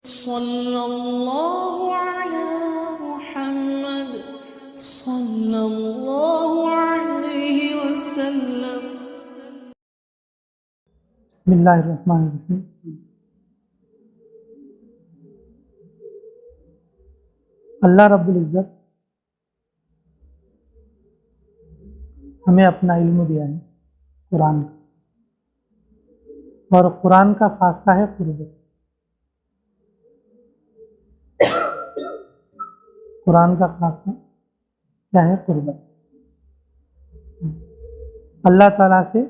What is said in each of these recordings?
सल्लल्लाहु अला मुहम्मद सल्लल्लाहु अलैहि वसल्लम। बिस्मिल्लाहिर्रहमानिर्रहीम। अल्लाह रब्बुल इज़्ज़त हमें अपना इल्म दिया है कुरान का, और कुरान का खासा है कुर्बत। कुरान का खासा क्या है? कुर्बत। अल्लाह ताला से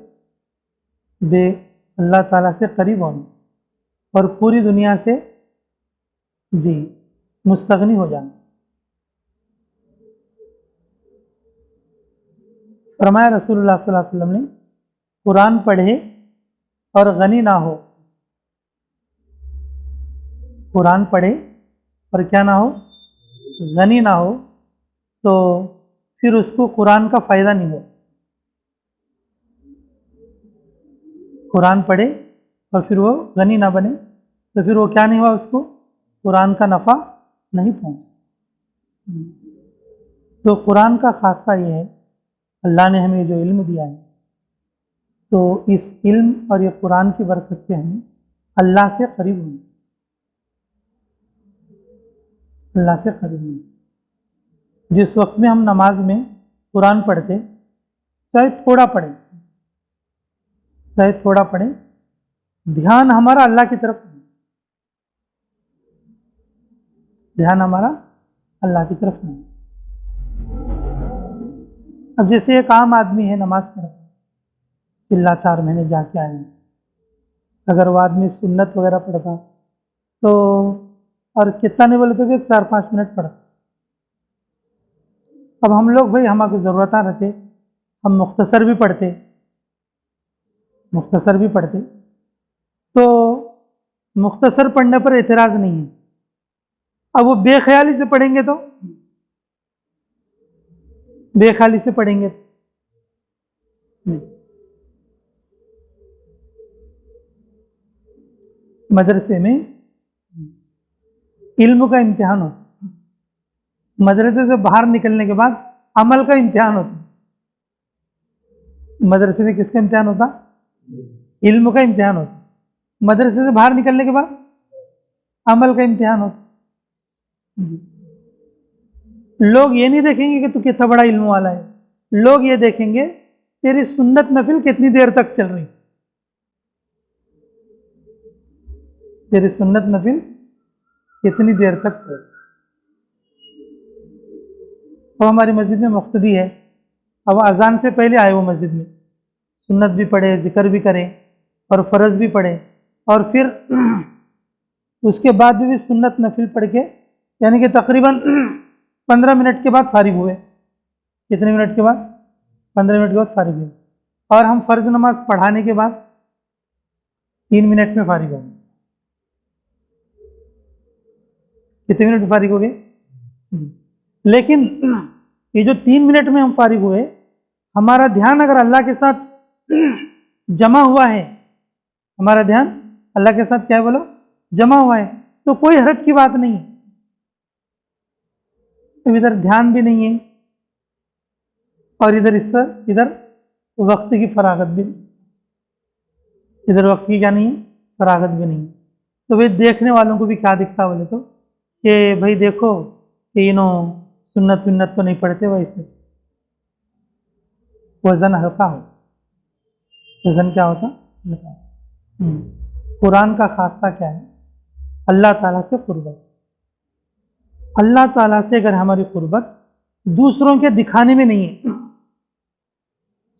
अल्लाह ताला से करीब होना और पूरी दुनिया से जी मुस्तगनी हो जाना। फरमाया रसूलुल्लाह सल्लल्लाहु अलैहि वसल्लम ने, कुरान पढ़े और गनी ना हो। कुरान पढ़े और क्या ना हो? गनी ना हो, तो फिर उसको कुरान का फ़ायदा नहीं हो। कुरान पढ़े और फिर वो गनी ना बने, तो फिर वो क्या नहीं हुआ? उसको कुरान का नफ़ा नहीं पहुँचा। तो कुरान का खासा ये है, अल्लाह ने हमें जो इल्म दिया है, तो इस इल्म और ये कुरान की बरकत से हमें अल्लाह से करीब होना, अल्लाह से करीब होना। जिस वक्त में हम नमाज में कुरान पढ़ते, चाहे थोड़ा पढ़ें, चाहे थोड़ा पढ़ें, ध्यान हमारा अल्लाह की तरफ, ध्यान हमारा अल्लाह की तरफ नहीं। अब जैसे एक आम आदमी है, नमाज पढ़ता, चिल्ला 4 महीने जाके आए, अगर वो आदमी सुन्नत वगैरह पढ़ता तो, और कितना नहीं बोले तो भी 4-5 मिनट पढ़ता। अब हम लोग भाई हमारी ज़रूरत रहते, हम मुख्तसर भी पढ़ते, मुख्तसर भी पढ़ते, तो मुख्तसर पढ़ने पर एतराज़ नहीं है। अब वो बेख्याली से पढ़ेंगे तो, बेख्याली से पढ़ेंगे नहीं। मदरसे में इल्म का इम्तिहान होता, मदरसे से बाहर निकलने के बाद अमल का इम्तिहान होता। मदरसे में किसका इम्तिहान होता? इल्म का इम्तिहान होता। मदरसे से बाहर निकलने के बाद अमल का इम्तिहान होता। लोग ये नहीं देखेंगे कि तू कितना बड़ा इल्म वाला है, लोग ये देखेंगे तेरी सुन्नत नफिल कितनी देर तक चल रही, तेरी सुन्नत नफिल कितनी देर तक चल रही। तो हमारी मस्जिद में मुख्तदी है, अब अजान से पहले आए वो मस्जिद में, सुन्नत भी पढ़े, जिक्र भी करें और फ़र्ज़ भी पढ़े, और फिर उसके बाद भी सुन्नत नफिल पढ़ के, यानी कि तकरीबन 15 मिनट के बाद फारिग हुए। कितने मिनट के बाद? 15 मिनट के बाद फारिग हुए। और हम फ़र्ज़ नमाज पढ़ाने के बाद 3 मिनट में फारिग हो गए। कितने मिनट में फारिग हो गए? लेकिन ये जो 3 मिनट में हम फारिग हुए, हमारा ध्यान अगर अल्लाह के साथ जमा हुआ है, हमारा ध्यान अल्लाह के साथ क्या है बोलो? जमा हुआ है, तो कोई हरज की बात नहीं है। तो इधर ध्यान भी नहीं है और इधर वक्त की फरागत भी नहीं, इधर वक्त की क्या नहीं है? फरागत भी नहीं है। तो भाई देखने वालों को भी क्या दिखता बोले तो, कि भाई देखो कि इनो सुन्नत विन्नत तो नहीं पढ़ते, वैसे वजन हल्का हो। वजन क्या होता? हल्का। कुरान का खासा क्या है? अल्लाह ताला से कुर्बत। अल्लाह ताला से अगर हमारी कुर्बत दूसरों के दिखाने में नहीं है,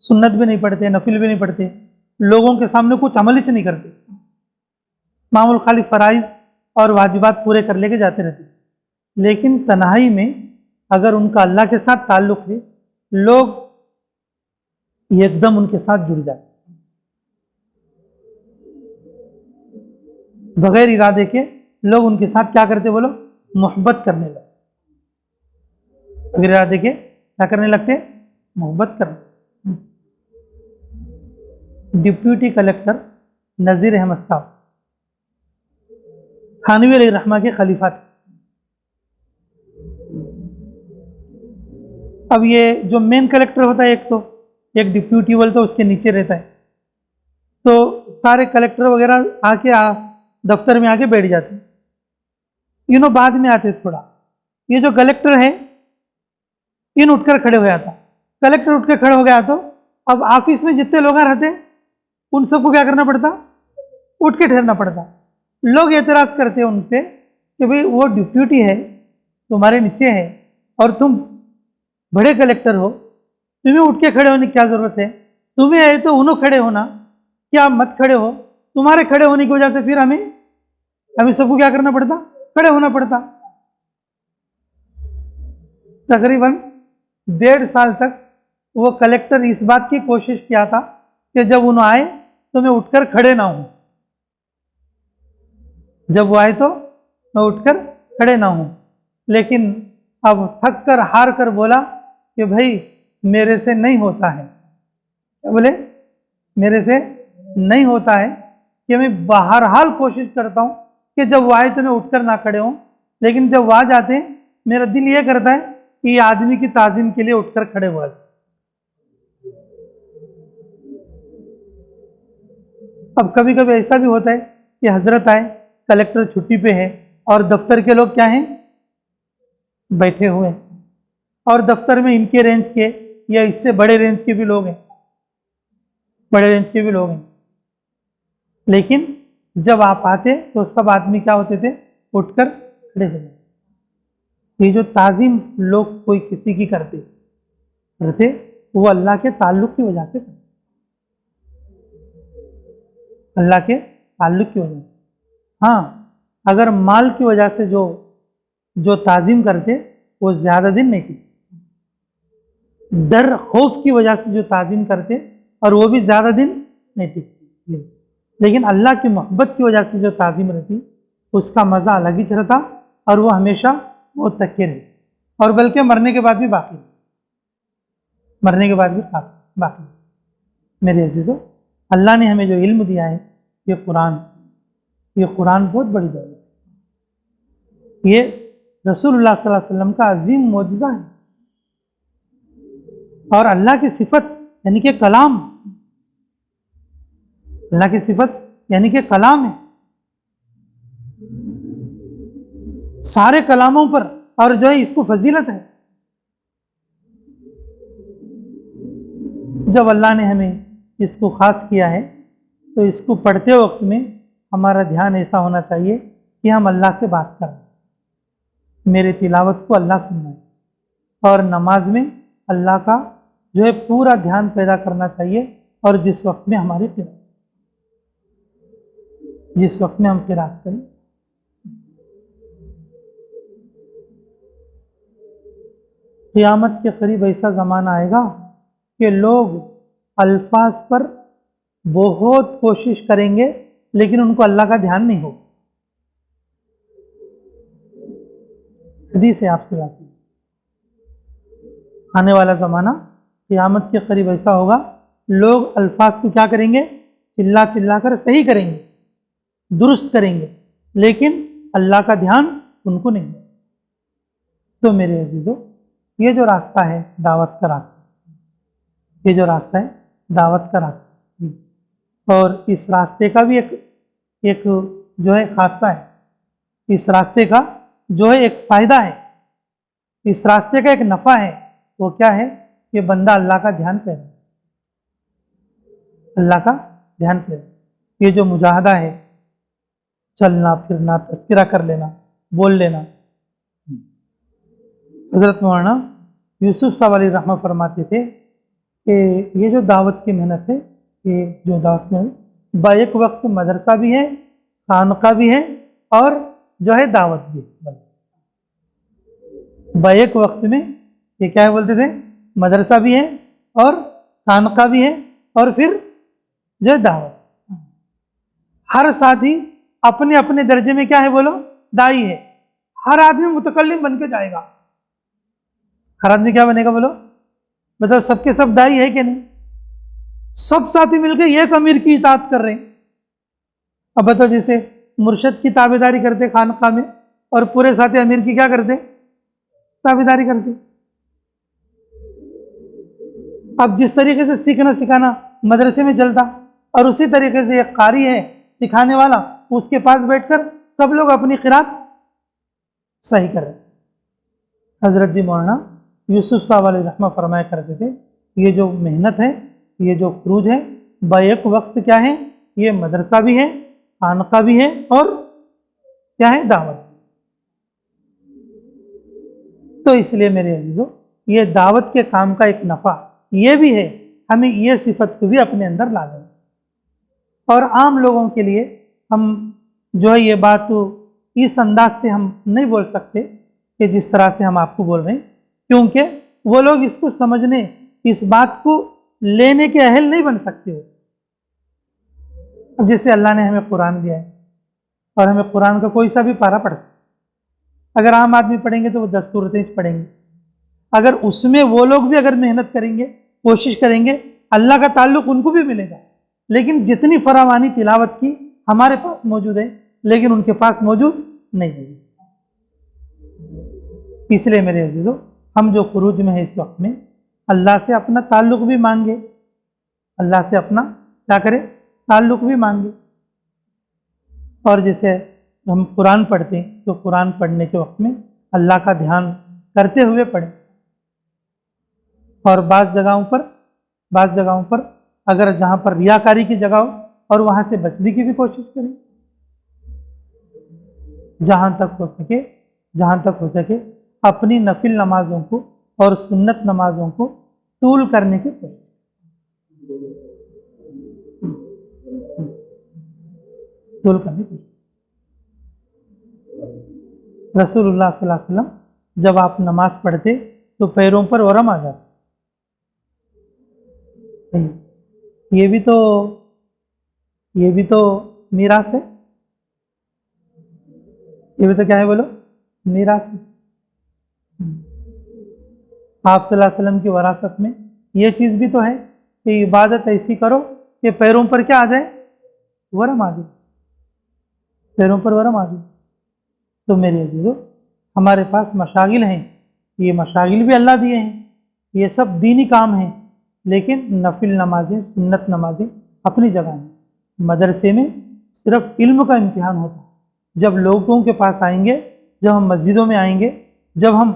सुन्नत भी नहीं पढ़ते, नफिल भी नहीं पढ़ते, लोगों के सामने कुछ अमल ही नहीं करते, मामूल खाली फ़राइज़ और वाजिबात पूरे कर लेके जाते रहते, लेकिन तन्हाई में अगर उनका अल्लाह के साथ ताल्लुक़ है, लोग एकदम उनके साथ जुड़ जाते, बगैर इरादे के लोग उनके साथ क्या करते बोलो? मोहब्बत करने लगते। बगैर इरादे के क्या करने लगते? मोहब्बत करने। डिप्यूटी कलेक्टर नज़ीर अहमद साहब थानवी अलैहिर्रहमा के खलीफा थे। अब ये जो मेन कलेक्टर होता है, एक डिप्यूटी बोलते उसके नीचे रहता है, तो सारे कलेक्टर वगैरह आके दफ्तर में आके बैठ जाते, इन्हों बाद में आते थोड़ा। ये जो कलेक्टर है इन उठकर खड़े हो गया था, कलेक्टर उठ के खड़े हो गया तो अब ऑफिस में जितने लोग रहते उन सबको क्या करना पड़ता, उठ के ठहरना पड़ता। लोग एतराज करते उन पे कि भाई वो डिप्यूटी है, तुम्हारे नीचे है और तुम बड़े कलेक्टर हो, तुम्हें उठ के खड़े होने की क्या जरूरत है, तुम्हें है तो उन्हों खड़े होना, क्या मत खड़े हो, तुम्हारे खड़े होने की वजह से फिर हमें सबको क्या करना पड़ता, खड़े होना पड़ता। तकरीबन 1.5 साल तक वो कलेक्टर इस बात की कोशिश किया था कि जब उन्होंने आए तो मैं उठकर खड़े ना हूं, जब वो आए तो मैं उठकर खड़े ना हूं, लेकिन अब थक कर हार कर बोला कि भाई मेरे से नहीं होता है। क्या बोले, मेरे से नहीं होता है कि मैं बहरहाल कोशिश करता हूं कि जब वो आए तो मैं उठकर ना खड़े हूं, लेकिन जब वो आ जाते हैं मेरा दिल ये करता है कि ये आदमी की ताजीम के लिए उठकर खड़े हुआ। अब कभी कभी ऐसा भी होता है कि हजरत आए, कलेक्टर छुट्टी पे है और दफ्तर के लोग क्या हैं, बैठे हुए हैं, और दफ्तर में इनके रेंज के या इससे बड़े रेंज के भी लोग हैं, बड़े रेंज के भी लोग हैं, लेकिन जब आप आते तो सब आदमी क्या होते थे, उठकर खड़े हो जाते। ये जो ताजीम लोग कोई किसी की करते वो अल्लाह के ताल्लुक की वजह से करते, अल्लाह के ताल्लुक की वजह से। हाँ, अगर माल की वजह से जो ताजीम करते वो ज़्यादा दिन नहीं टिकते, डर खौफ की वजह से जो ताजीम करते और वो भी ज़्यादा दिन नहीं टिकती, लेकिन अल्लाह की मोहब्बत की वजह से जो ताजीम रहती उसका मज़ा अलग ही रहता और वो हमेशा बहुत तक के रहती, और बल्कि मरने के बाद भी बाकी, मरने के बाद भी बाकी। मेरे अजीज़ों, अल्लाह ने हमें जो इल्म दिया है, ये कुरान बहुत बड़ी दौलत है। ये रसूलुल्लाह सल्लल्लाहु अलैहि वसल्लम का अजीम मौजज़ा है और अल्लाह की सिफत यानी कि कलाम, अल्लाह की सिफत यानी कि कलाम है, सारे कलामों पर, और जो है इसको फजीलत है। जब अल्लाह ने हमें इसको खास किया है तो इसको पढ़ते वक्त में हमारा ध्यान ऐसा होना चाहिए कि हम अल्लाह से बात करें, मेरे तिलावत को अल्लाह सुनना है, और नमाज में अल्लाह का जो है पूरा ध्यान पैदा करना चाहिए। और जिस वक्त में हमारी जिस वक्त में हम क़िराअत करें, क़यामत के करीब ऐसा ज़माना आएगा कि लोग अल्फाज पर बहुत कोशिश करेंगे लेकिन उनको अल्लाह का ध्यान नहीं होगा। हदीस है आपसे बात, आने वाला ज़माना क़यामत के करीब ऐसा होगा, लोग अल्फाज को क्या करेंगे, चिल्ला चिल्ला कर सही करेंगे, दुरुस्त करेंगे, लेकिन अल्लाह का ध्यान उनको नहीं है। तो मेरे अजीज़ों, ये जो रास्ता है दावत का रास्ता, ये जो रास्ता है दावत का रास्ता, और इस रास्ते का भी एक जो है खासा है, इस रास्ते का जो है एक फ़ायदा है, इस रास्ते का एक नफ़ा है। वो क्या है कि बंदा अल्लाह का ध्यान करे, अल्लाह का ध्यान करे। ये जो मुजाहदा है, चलना फिरना, तज़किरा कर लेना, बोल लेना, हज़रत मौलाना यूसुफ साहब अलैहि रहमत फरमाते थे कि ये जो दावत की मेहनत है, ये जो दावत में बैक वक्त मदरसा भी है, खानका भी है, और जो है दावत भी है। बैक वक्त में ये क्या है बोलते थे, मदरसा भी है और खानका भी है, और फिर जो है दावत। हर साथी अपने अपने दर्जे में क्या है बोलो, दाई है। हर आदमी मुतकल्लिम बन के जाएगा। हर आदमी क्या बनेगा बोलो, मतलब सबके सब दाई है कि नहीं? सब साथी मिलकर एक अमीर की इताअत कर रहे हैं। अब बताओ, जैसे मुर्शद की ताबेदारी करते खानका में, और पूरे साथी अमीर की क्या करते, ताबेदारी करते। अब जिस तरीके से सीखना सिखाना मदरसे में चलता, और उसी तरीके से एक कारी है सिखाने वाला, उसके पास बैठकर सब लोग अपनी क़िरात सही कर रहे। हजरत जी मौलाना यूसुफ साहब अलैहि रहमा फरमाया करते थे, ये जो मेहनत है, ये जो फरूज है, बैक वक्त क्या है, ये मदरसा भी है, खानका भी है, और क्या है, दावत। तो इसलिए मेरे अजीजों, ये दावत के काम का एक नफ़ा ये भी है, हमें ये सिफत को भी अपने अंदर ला लें। और आम लोगों के लिए हम जो है ये बात इस अंदाज से हम नहीं बोल सकते कि जिस तरह से हम आपको बोल रहे हैं, क्योंकि वो लोग इसको समझने, इस बात को लेने के अहल नहीं बन सकते हो। अब जैसे अल्लाह ने हमें कुरान दिया है, और हमें कुरान का कोई सा भी पारा पढ़ सकते। अगर आम आदमी पढ़ेंगे तो वो 10 सूरतें पढ़ेंगे। अगर उसमें वो लोग भी अगर मेहनत करेंगे, कोशिश करेंगे, अल्लाह का ताल्लुक उनको भी मिलेगा। लेकिन जितनी फरावानी तिलावत की हमारे पास मौजूद है, लेकिन उनके पास मौजूद नहीं है। इसलिए मेरे अजीजों, हम जो फुरूज में है इस वक्त में, अल्लाह से अपना ताल्लुक भी मांगे, अल्लाह से अपना क्या करें, ताल्लुक भी मांगे। और जैसे हम कुरान पढ़ते हैं, तो कुरान पढ़ने के वक्त में अल्लाह का ध्यान करते हुए पढ़ें। और बाज़ जगहों पर अगर जहाँ पर रियाकारी की जगह हो, और वहाँ से बचने की भी कोशिश करें। जहाँ तक हो सके अपनी नफिल नमाजों को और सुन्नत नमाजों को तूल करने की कोशिश, तूल करने की कोशिश। रसूलुल्लाह सल्लल्लाहु अलैहि वसल्लम जब आप नमाज पढ़ते तो पैरों पर वरम आ जाता। ये भी तो मीरास है, ये भी तो क्या है, बोलो, मीरास है। आप सल्लल्लाहु अलैहि वसल्लम की वरासत में ये चीज़ भी तो है कि इबादत ऐसी करो कि पैरों पर क्या आ जाए, वरम आ जाए, पैरों पर वरम आ जाए। तो मेरे अजीजों, हमारे पास मशागिल हैं, ये मशागिल भी अल्लाह दिए हैं, ये सब दीनी काम हैं, लेकिन नफिल नमाजें, सुन्नत नमाजें अपनी जगह हैं। मदरसे में सिर्फ इल्म का इम्तिहान होता है। जब लोगों के पास आएंगे, जब हम मस्जिदों में आएंगे, जब हम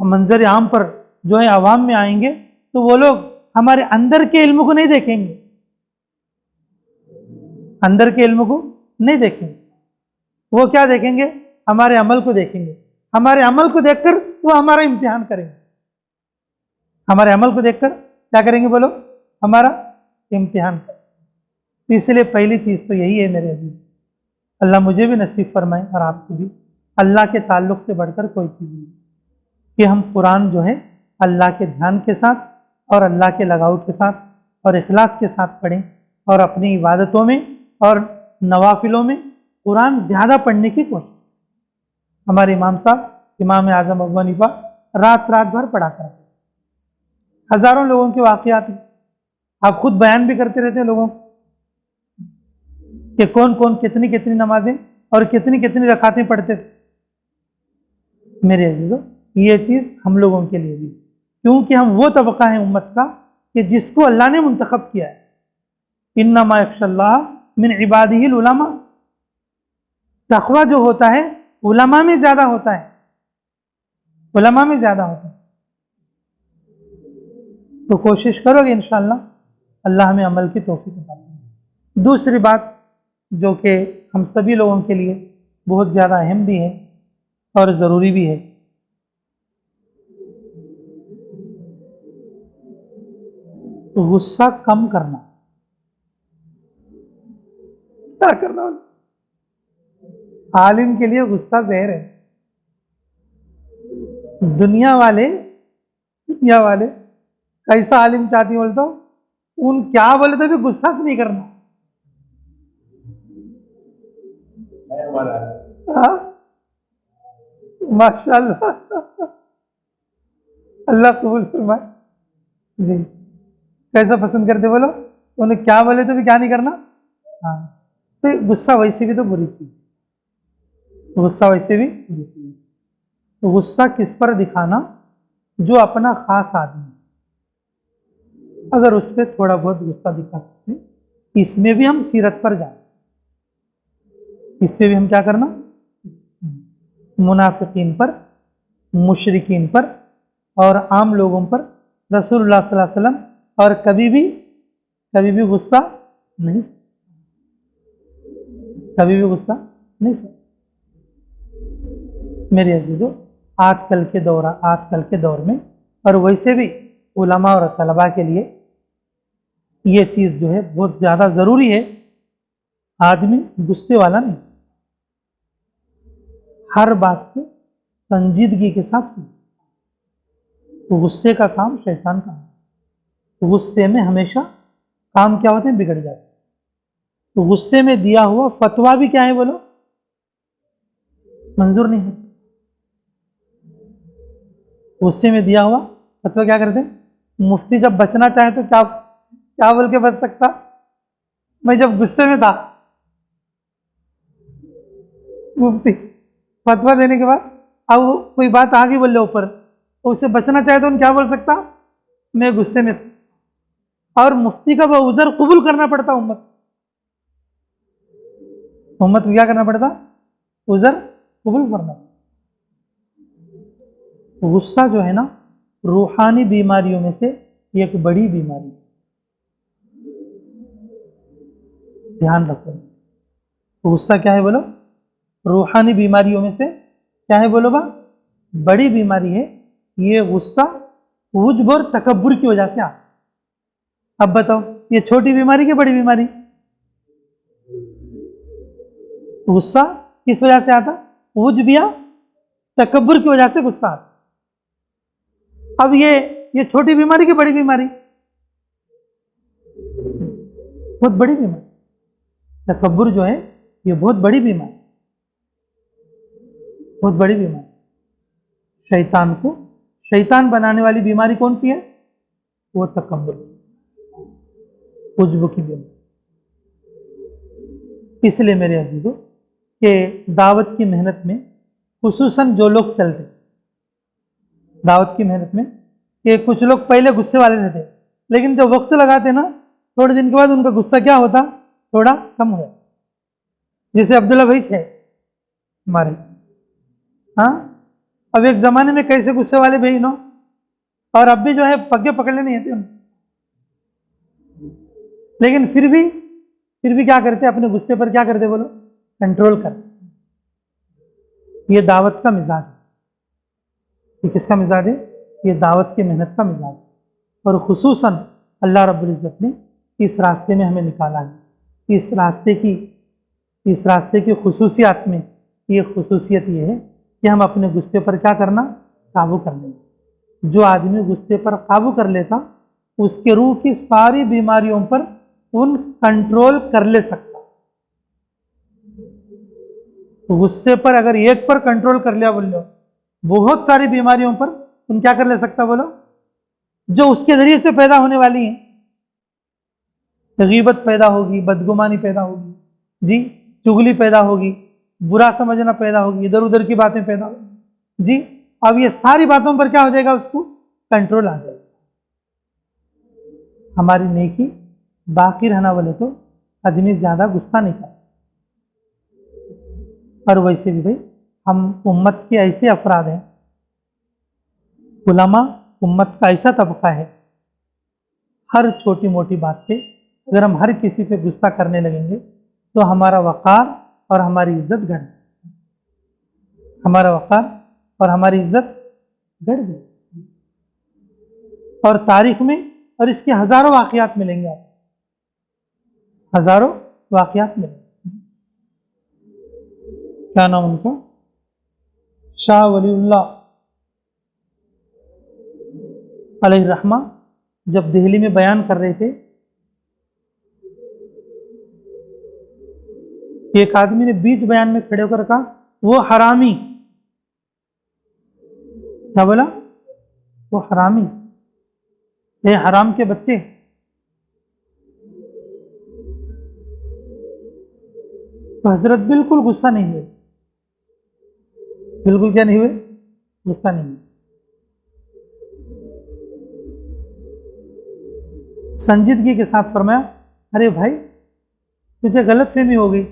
मंजर आम पर जो है आवाम में आएंगे, तो वो लोग हमारे अंदर के इल्म को नहीं देखेंगे, अंदर के इल्म को नहीं देखेंगे। वो क्या देखेंगे, हमारे अमल को देखेंगे। हमारे अमल को देखकर वो हमारा इम्तिहान करेंगे। हमारे अमल को देखकर क्या करेंगे, बोलो, हमारा इम्तिहान करेंगे। तो इसलिए पहली चीज़ तो यही है मेरे अजीज, अल्लाह मुझे भी नसीब फरमाए और आपको भी, अल्लाह के ताल्लुक़ से बढ़कर कोई चीज़ नहीं, कि हम कुरान जो है अल्लाह के ध्यान के साथ और अल्लाह के लगाव के साथ और इखलास के साथ पढ़ें, और अपनी इबादतों में और नवाफिलों में कुरान ज़्यादा पढ़ने की कोशिश। हमारे इमाम साहब, इमाम आज़म अबू हनीफा रात भर पढ़ा करते, हज़ारों लोगों के वाक़यात हैं। आप खुद बयान भी करते रहते हैं लोगों को कि कौन कौन कितनी कितनी नमाजें और कितनी कितनी रकातें पढ़ते थे। मेरे अजीजों, ये चीज़ हम लोगों के लिए भी, क्योंकि हम वो तबका है उम्मत का कि जिसको अल्लाह ने मुंतखब किया है। इन्नमा यख्शल्लाह मिन इबादिहिल उलमा, तक़वा जो होता है उलमा में ज़्यादा होता है, उलमा में ज़्यादा होता है। तो कोशिश करोगे इंशाअल्लाह, अल्लाह हमें अमल की तौफीक अता करेगा। दूसरी बात जो कि हम सभी लोगों के लिए बहुत ज़्यादा अहम भी है और ज़रूरी भी है, तो गुस्सा कम करना। क्या करना, आलिम के लिए गुस्सा जहर है। दुनिया वाले कैसा आलिम चाहती बोल तो, उन क्या बोले तो भी गुस्सा से नहीं करना। माशाअल्लाह, अल्लाह कबूल फरमाए जी। कैसा पसंद करते बोलो, उन्हें क्या बोले तो भी क्या नहीं करना। हाँ, तो गुस्सा वैसे भी तो बुरी चीज़, गुस्सा वैसे भी तो गुस्सा किस पर दिखाना? जो अपना खास आदमी, अगर उस पर थोड़ा बहुत गुस्सा दिखा सकते, इसमें भी हम सीरत पर जाए, इससे भी हम क्या करना? मुनाफिकीन पर, मुशरिकीन पर और आम लोगों पर रसूलुल्लाह सल्लल्लाहु अलैहि वसल्लम और कभी भी गुस्सा नहीं, कभी भी गुस्सा नहीं। मेरे अजीजों, आजकल के दौर में और वैसे भी उलमा और तलबा के लिए ये चीज़ जो है बहुत ज़्यादा ज़रूरी है। आदमी गुस्से वाला नहीं, हर बात को संजीदगी के साथ सुने। तो गुस्से का काम शैतान का है, तो गुस्से में हमेशा काम क्या होते हैं? बिगड़ जाते हैं। तो गुस्से में दिया हुआ फतवा भी क्या है बोलो? मंजूर नहीं है। गुस्से में दिया हुआ फतवा क्या करते हैं? मुफ्ती जब बचना चाहे तो क्या क्या बोल के बच सकता? मैं जब गुस्से में था, मुफ्ती फतवा देने के बाद अब कोई बात आगे बोल लो ऊपर, तो उससे बचना चाहे तो उन क्या बोल सकता? मैं गुस्से में था। और मुफ्ती का वो उज़र कबूल करना पड़ता उम्मत को क्या करना पड़ता? उज़र कबूल करना। गुस्सा जो है ना, रूहानी बीमारियों में से एक बड़ी बीमारी, ध्यान रखो। गुस्सा क्या है बोलो? रूहानी बीमारियों में से क्या है बोलो? बड़ी बीमारी है। ये गुस्सा उज्ब और तकब्बुर की वजह से आता। अब बताओ, ये छोटी बीमारी की बड़ी बीमारी? गुस्सा किस वजह से आता? उज्ब या तकब्बुर की वजह से गुस्सा आता। अब ये छोटी बीमारी की बड़ी बीमारी? बहुत बड़ी बीमारी। तकब्बुर जो है ये बहुत बड़ी बीमारी, बहुत बड़ी बीमारी। शैतान बनाने वाली बीमारी कौन सी है? वो तकब्बुर, उज्ब की बीमारी। इसलिए मेरे अजीजों के दावत की मेहनत में खुसूसन जो लोग चलते दावत की मेहनत में, कि कुछ लोग पहले गुस्से वाले रहते, लेकिन जब वक्त लगाते ना, थोड़े दिन के बाद उनका गुस्सा क्या होता? थोड़ा कम हो जाता। जैसे अब्दुल्ला भाई थे हमारे, हाँ, अब एक जमाने में कैसे गुस्से वाले भाई नो, और अब भी जो है पगे पकड़ने नहीं आते उनको, लेकिन फिर भी क्या करते? अपने गुस्से पर क्या करते बोलो? कंट्रोल कर। ये दावत का मिजाज है। ये किसका मिजाज है? ये दावत की मेहनत का मिजाज है। और खुसूसन अल्लाह रब्बुल इज़्ज़त ने इस रास्ते में हमें निकाला है। इस रास्ते की खुसूसियात में ये खुसूसियत ये है कि हम अपने गुस्से पर क्या करना? काबू कर लेना। जो आदमी गुस्से पर काबू कर लेता, उसके रूह की सारी बीमारियों पर उन कंट्रोल कर ले सकता। तो गुस्से पर अगर एक पर कंट्रोल कर लिया बोलो, बहुत सारी बीमारियों पर तुम क्या कर ले सकता बोलो? जो उसके जरिए से पैदा होने वाली है, गीबत पैदा होगी, बदगुमानी पैदा होगी, जी, चुगली पैदा होगी, बुरा समझना पैदा होगी, इधर उधर की बातें पैदा होगी, जी। अब ये सारी बातों पर क्या हो जाएगा? उसको कंट्रोल आ जाएगा। हमारी नेकी बाकी रहना बोले तो आदमी ज्यादा गुस्सा नहीं करता। और वैसे भी भाई हम उम्मत के ऐसे अफराद हैं, उलमा उम्मत का ऐसा तबका है, हर छोटी मोटी बात पे अगर हम हर किसी पे गुस्सा करने लगेंगे तो हमारा वक़ार और हमारी इज्जत घट जाएगी। हमारा वक़ार और हमारी इज्जत घट जाएगी। और तारीख में और इसके हजारों वाक़यात मिलेंगे आपको, हजारों वाक़यात मिलेंगे। क्या नाम उनका? शाह वलीउल्लाह अलैहि रहमा जब दिल्ली में बयान कर रहे थे, एक आदमी ने बीच बयान में खड़े होकर कहा, वो हरामी। क्या बोला? वो हरामी, ये हराम के बच्चे। तो हजरत बिल्कुल गुस्सा नहीं हुए, बिल्कुल क्या नहीं हुए, गुस्सा नहीं हुए। संजीदगी के साथ फरमाया, अरे भाई तुझे गलतफहमी हो गई,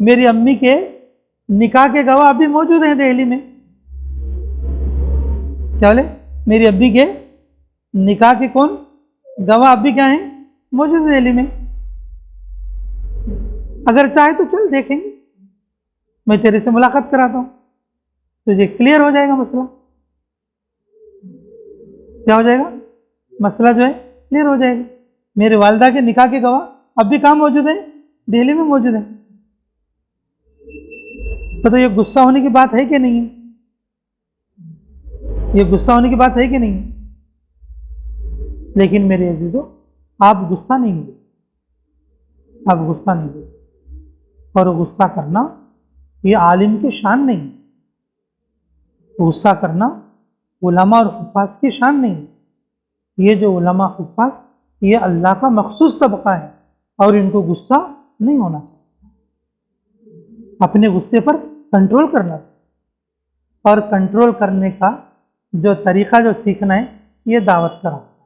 मेरी अम्मी के निकाह के गवाह अभी मौजूद हैं दिल्ली में। क्या बोले? मेरी अम्मी के निकाह के कौन गवाह अभी क्या हैं, मौजूद है दिल्ली में। अगर चाहे तो चल देखेंगे, मैं तेरे से मुलाकात कराता हूं, तुझे क्लियर हो जाएगा मसला। क्या हो जाएगा? मसला जो है क्लियर हो जाएगा। मेरे वालदा के निकाह के गवाह अब भी कहाँ मौजूद है, दिल्ली में मौजूद है। तो ये गुस्सा होने की बात है कि नहीं है? ये गुस्सा होने की बात है कि नहीं है? लेकिन मेरे अजीजों, आप गुस्सा नहीं हुए, आप गुस्सा नहीं हुए। और गुस्सा करना ये आलिम की शान नहीं है, गुस्सा करना उलमा और हुफ्फाज की शान नहीं है। ये जो उलमा हुफ्फाज, ये अल्लाह का मखसूस तबका है और इनको गुस्सा नहीं होना चाहिए, अपने गुस्से पर कंट्रोल करना चाहिए। और कंट्रोल करने का जो तरीका जो सीखना है, ये दावत का रास्ता है।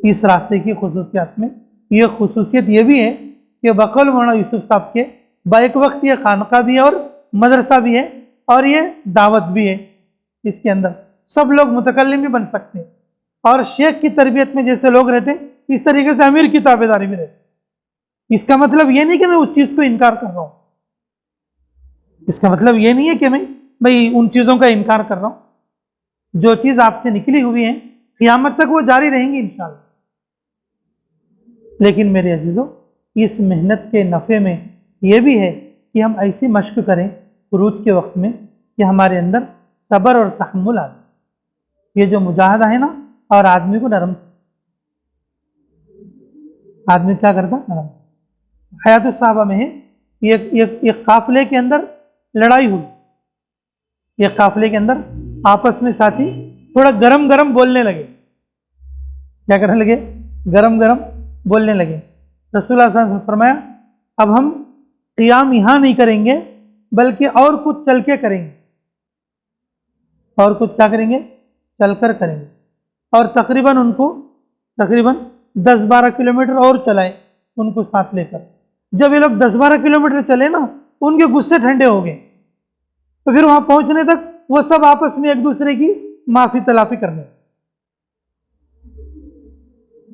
इस रास्ते की खुसूसियत में ये खुसूसियत ये भी है कि बकौल मौलाना यूसुफ साहब के बैक वक्त ये खानका भी है और मदरसा भी है और ये दावत भी है। इसके अंदर सब लोग मुतकल्लिम भी बन सकते हैं और शेख की तरबियत में जैसे लोग रहते हैं, इस तरीके से अमीर की ताबेदारी में रहते। इसका मतलब ये नहीं कि मैं उस चीज़ को इनकार कर रहा हूँ, इसका मतलब ये नहीं है कि मैं भाई उन चीज़ों का इनकार कर रहा हूँ। जो चीज़ आपसे निकली हुई है क़यामत तक वो जारी रहेंगी इंशाअल्लाह। लेकिन मेरे अजीज़ों, इस मेहनत के नफ़े में ये भी है कि हम ऐसी मश्क करें खुरूज के वक्त में कि हमारे अंदर सब्र और तहम्मुल आ जाए। ये जो मुजाहदा है ना, और आदमी को नरम, आदमी क्या करता, नरम। हयात साहबा में है, एक काफिले के अंदर लड़ाई हुई। एक काफिले के अंदर आपस में साथी थोड़ा गरम गरम बोलने लगे। क्या करने लगे? गरम गरम बोलने लगे। रसूलुल्लाह सल्लल्लाहु अलैहि वसल्लम ने फरमाया, अब हम क़ियाम यहाँ नहीं करेंगे बल्कि और कुछ चल के करेंगे, और कुछ क्या करेंगे, चलकर करेंगे। और तकरीबन उनको 10-12 किलोमीटर और चलाए उनको साथ लेकर। जब ये लोग 10-12 किलोमीटर चले ना, उनके गुस्से ठंडे हो गए। तो फिर वहां पहुंचने तक वो सब आपस में एक दूसरे की माफी तलाफी करने।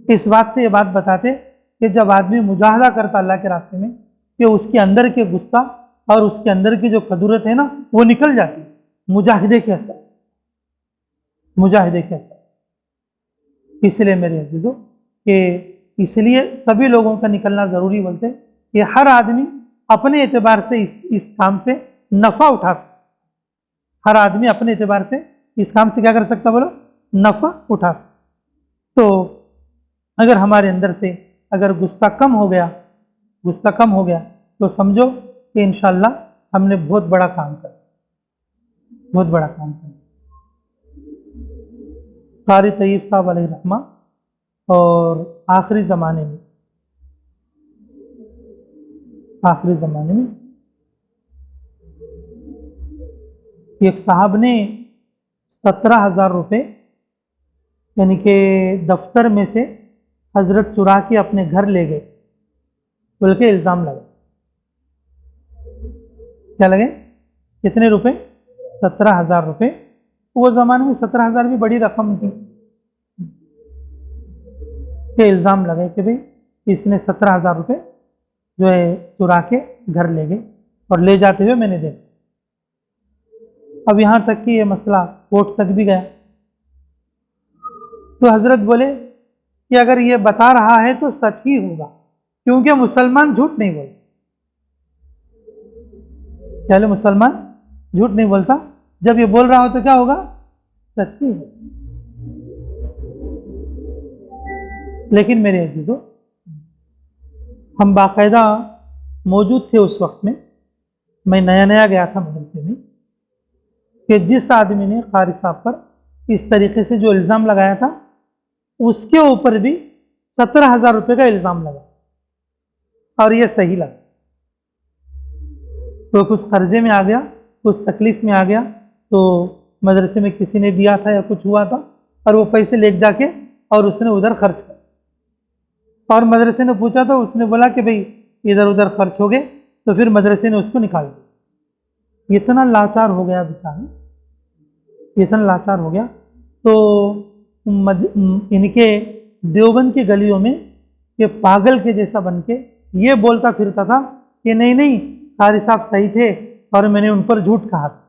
इस बात से ये बात बताते कि जब आदमी मुजाहदा करता अल्लाह के रास्ते में, कि उसके अंदर के गुस्सा और उसके अंदर की जो कदूरत है ना, वो निकल जाती है मुजाहिदे के असर, मुजाहिदे के असर। इसलिए मेरे अजीजों, कि इसलिए सभी लोगों का निकलना ज़रूरी बोलते हैं कि हर आदमी अपने एतबार से इस काम से नफ़ा उठा सकता। हर आदमी अपने एतबार से इस काम से क्या कर सकता, बोलो, नफ़ा उठा सकता। तो अगर हमारे अंदर से अगर गुस्सा कम हो गया, गुस्सा कम हो गया, तो समझो कि इंशाअल्लाह हमने बहुत बड़ा काम कर, बहुत बड़ा काम कर। कारी तय्यब साहब अलैहि रहमा और आखिरी ज़माने में एक साहब ने 17,000 रुपये यानी कि दफ्तर में से हजरत चुरा के अपने घर ले गए, बोल के इल्ज़ाम लगा। क्या लगे? कितने रुपए? 17,000 रुपये। वो ज़माने में 17,000 भी बड़ी रकम थी। के इल्ज़ाम लगे कि भाई इसने 17,000 रुपये जो है चुरा के घर ले गए और ले जाते हुए मैंने देखा। अब यहाँ तक कि ये मसला कोर्ट तक भी गया। तो हजरत बोले कि अगर ये बता रहा है तो सच ही होगा, क्योंकि मुसलमान झूठ नहीं बोलते। क्या ले, मुसलमान झूठ नहीं बोलता। जब ये बोल रहा हो तो क्या होगा? सच ही होगा। लेकिन मेरे अजीजों, हम बाकायदा मौजूद थे उस वक्त में, मैं नया नया गया था मदरसे में, कि जिस आदमी ने कारी साहब पर इस तरीके से जो इल्ज़ाम लगाया था, उसके ऊपर भी 17,000 रुपये का इल्ज़ाम लगा और ये सही लगा। तो कुछ कर्जे में आ गया, कुछ तकलीफ में आ गया, तो मदरसे में किसी ने दिया था या कुछ हुआ था और वो पैसे ले जाके और उसने उधर खर्च कर, और मदरसे ने पूछा तो उसने बोला कि भाई इधर उधर खर्च हो गए, तो फिर मदरसे ने उसको निकाल दिया। इतना लाचार हो गया बेचारा, इतना लाचार हो गया। तो इनके देवबंद की गलियों में ये पागल के जैसा बन के ये बोलता फिरता था कि नहीं नहीं कारी साहब सही थे और मैंने उन पर झूठ कहा था।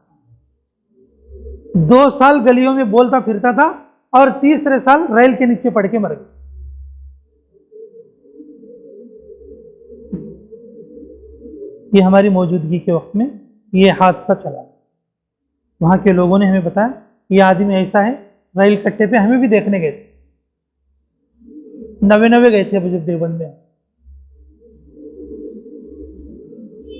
2 साल गलियों में बोलता फिरता था और तीसरे साल रेल के नीचे पड़ के मर गया। ये हमारी मौजूदगी के वक्त में ये हादसा चला। वहां के लोगों ने हमें बताया ये आदमी ऐसा है, रेल कट्टे पे हमें भी देखने गए थे, नवे गए थे जब देवबंद में,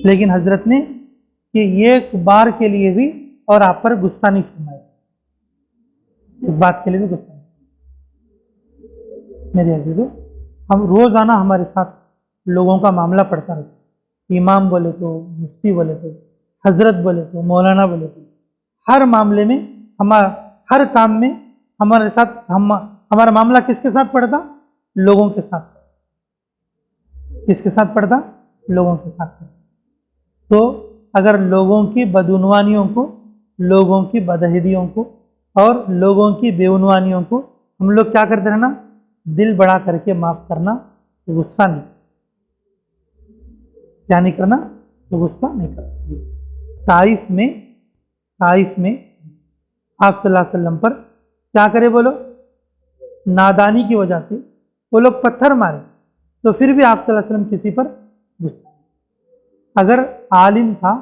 लेकिन हजरत ने कि एक बार के लिए भी और आप पर गुस्सा नहीं फरमाया, एक बात के लिए भी गुस्सा नहीं। मेरे अजीजों, हम रोजाना हमारे साथ लोगों का मामला पड़ता रहता, इमाम बोले तो, मुफ्ती बोले तो, हजरत बोले तो, मौलाना बोले तो, हर मामले में हर काम में हमारे साथ हमारा मामला किसके साथ पड़ता? लोगों के साथ। किसके साथ पड़ता? लोगों के साथ पड़ता। तो अगर लोगों की बदउनवानियों को, लोगों की बदहदियों को और लोगों की बेउनवानियों को हम लोग क्या करते रहना? दिल बड़ा करके माफ करना, गुस्सा नहीं, क्या नहीं करना? तो गुस्सा नहीं करना। ताइफ में आप सल्लल्लाहु अलैहि वसल्लम पर क्या करे बोलो? नादानी की वजह से वो लोग पत्थर मारे, तो फिर भी आप सल्लल्लाहु अलैहि वसल्लम किसी पर गुस्सा। अगर आलिम था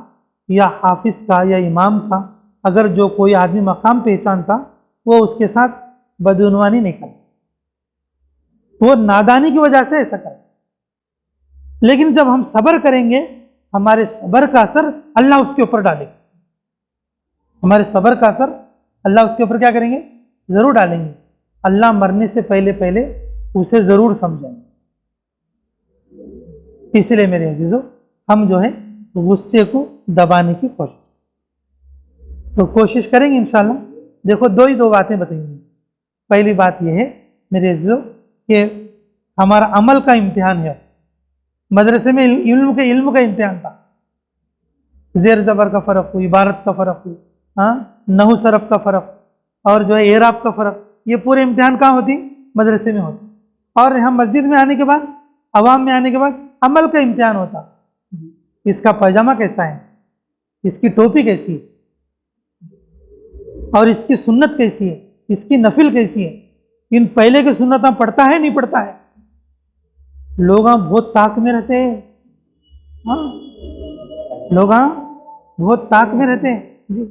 या हाफिज का या इमाम था, अगर जो कोई आदमी मकाम पहचानता, वो उसके साथ बदउनवानी नहीं करता, वो नादानी की वजह से ऐसा करता। लेकिन जब हम सब्र करेंगे, हमारे सब्र का असर अल्लाह उसके ऊपर डालेगा। हमारे सब्र का असर अल्लाह उसके ऊपर क्या करेंगे? जरूर डालेंगे। अल्लाह मरने से पहले उसे जरूर समझेंगे। इसलिए मेरे अजीजों, हम जो है गुस्से को दबाने की कोशिश करेंगे इंशाल्लाह। देखो दो बातें बताएंगे। पहली बात यह है मेरे अजीजों कि हमारा अमल का इम्तिहान है। मदरसे में इल्म का इम्तिहान था, जेर जबर का फर्क हो, इबारत का फर्क हो, नहू सरफ का फर्क और जो है एराब का फर्क, ये पूरे इम्तिहान कहाँ होती? मदरसे में होती। और यहाँ मस्जिद में आने के बाद, अवाम में आने के बाद अमल का इम्तिहान होता। इसका पैजामा कैसा है, इसकी टोपी कैसी है, और इसकी सुन्नत कैसी है, इसकी नफिल कैसी है, इन पहले की सुन्नत पढ़ता है नहीं पढ़ता है। लोग बहुत ताक में रहते हैं, लोग बहुत ताक में रहते हैं जी।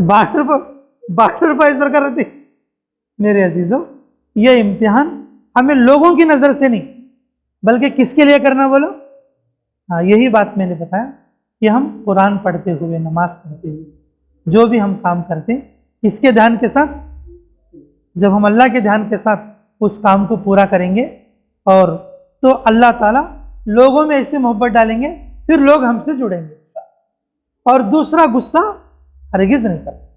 बार्डर पर इस तरह रहते। मेरे अजीजों, ये इम्तिहान हमें लोगों की नजर से नहीं, बल्कि किसके लिए करना बोलो? हाँ, यही बात मैंने बताया कि हम कुरान पढ़ते हुए, नमाज पढ़ते हुए, जो भी हम काम करते हैं, किसके ध्यान के साथ? जब हम अल्लाह के ध्यान के साथ उस काम को पूरा करेंगे, और तो अल्लाह ताला लोगों में ऐसी मोहब्बत डालेंगे, फिर लोग हमसे जुड़ेंगे। और दूसरा गुस्सा हरगिज नहीं करता,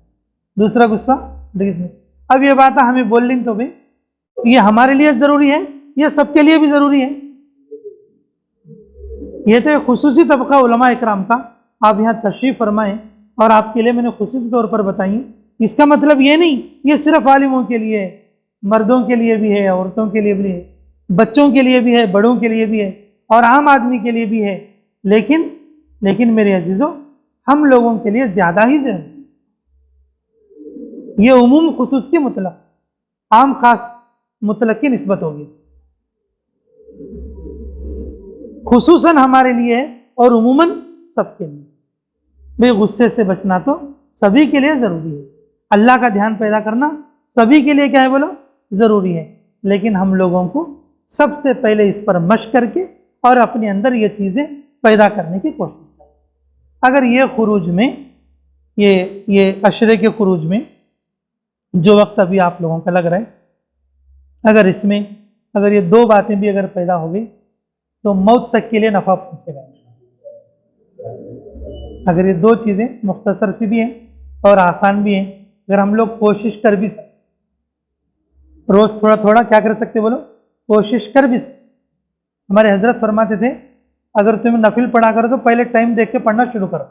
दूसरा गुस्सा हरगिज नहीं। अब ये बात हमें बोलनी तो भी ये हमारे लिए ज़रूरी है, ये सबके लिए भी ज़रूरी है। ये तो एक खुसूसी तबका उलमा इकराम का आप यहाँ तशरीफ़ फरमाएं और आपके लिए मैंने खुसूसी तौर पर बताई। इसका मतलब ये नहीं ये सिर्फ आलिमों के लिए है, मर्दों के लिए भी है, औरतों के लिए भी है, बच्चों के लिए भी है, बड़ों के लिए भी है, और आम आदमी के लिए भी है। लेकिन मेरे अजीज़ों, हम लोगों के लिए ज़्यादा ही ज़रूरी। ये उमूम खुसूस की मुतलक, आम खास मुतलक की निस्बत होगी। खुसूसन हमारे लिए और उमूमन सबके लिए। भाई गुस्से से बचना तो सभी के लिए ज़रूरी है, अल्लाह का ध्यान पैदा करना सभी के लिए क्या है बोलो? ज़रूरी है। लेकिन हम लोगों को सबसे पहले इस पर मशक करके और अपने अंदर ये चीज़ें पैदा करने की कोशिश करें। अगर ये खुरूज में, ये अशरे के खुरूज में जो वक्त अभी आप लोगों का लग रहा है, अगर इसमें अगर ये 2 बातें भी अगर पैदा हो गई तो मौत तक के लिए नफ़ा पहुँचेगा। अगर ये दो चीज़ें मुख्तसर सी भी हैं और आसान भी हैं, अगर हम लोग कोशिश कर भी सकते, रोज़ थोड़ा थोड़ा क्या कर सकते, बोलो, कोशिश कर भी सकते। हमारे हजरत फरमाते थे, अगर तुम्हें नफिल पढ़ा करो तो पहले टाइम देख के पढ़ना शुरू करो।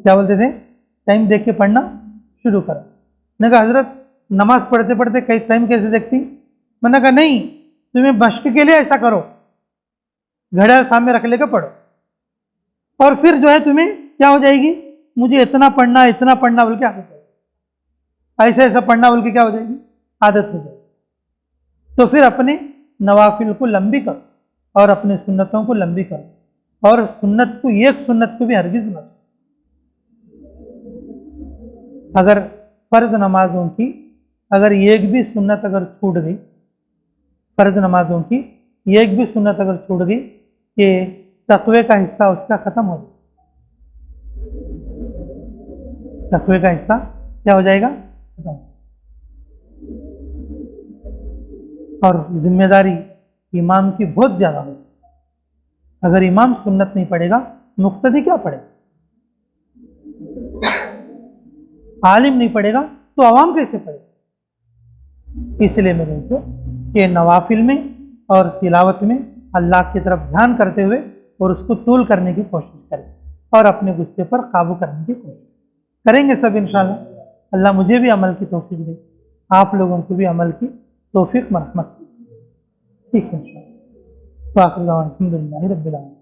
क्या बोलते थे? टाइम देख के पढ़ना शुरू करो। मैंने कहा हजरत नमाज पढ़ते पढ़ते कई टाइम कैसे देखती? मैंने कहा नहीं, तुम्हें मश्क के लिए ऐसा करो, घड़ियाल सामने रख लेकर पढ़ो, और फिर जो है तुम्हें क्या हो जाएगी, मुझे इतना पढ़ना बोल के आदत हो जाएगी, ऐसा ऐसा पढ़ना बोल के क्या हो जाएगी, आदत हो जाएगी। तो फिर अपने नवाफिल को लंबी करो और अपने सुन्नतों को लंबी करो, और सुन्नत को, एक सुन्नत को भी हरगिज मत। अगर फ़र्ज नमाजों की अगर एक भी सुन्नत अगर छूट गई, फ़र्ज नमाजों की एक भी सुन्नत अगर छूट गई, कि तक़वे का हिस्सा उसका ख़त्म हो जाए, तक़वे का हिस्सा क्या हो जाएगा, खत्म। और जिम्मेदारी इमाम की बहुत ज़्यादा होती है। अगर इमाम सुन्नत नहीं पढ़ेगा, मुक्तदी क्या पढ़ेगा? आलिम नहीं पढ़ेगा तो आवाम कैसे पढ़ेगा? इसलिए मेरे से कि नवाफिल में और तिलावत में अल्लाह की तरफ ध्यान करते हुए और उसको तूल करने की कोशिश करें, और अपने गुस्से पर काबू करने की कोशिश करेंगे सब इंशाअल्लाह। अल्लाह मुझे भी अमल की तौफीक दे, आप लोगों को भी अमल की तौफीक मरहमत। ठीक है इंशाअल्लाह। अल्हम्दुलिल्लाहि रब्बिल आलमीन।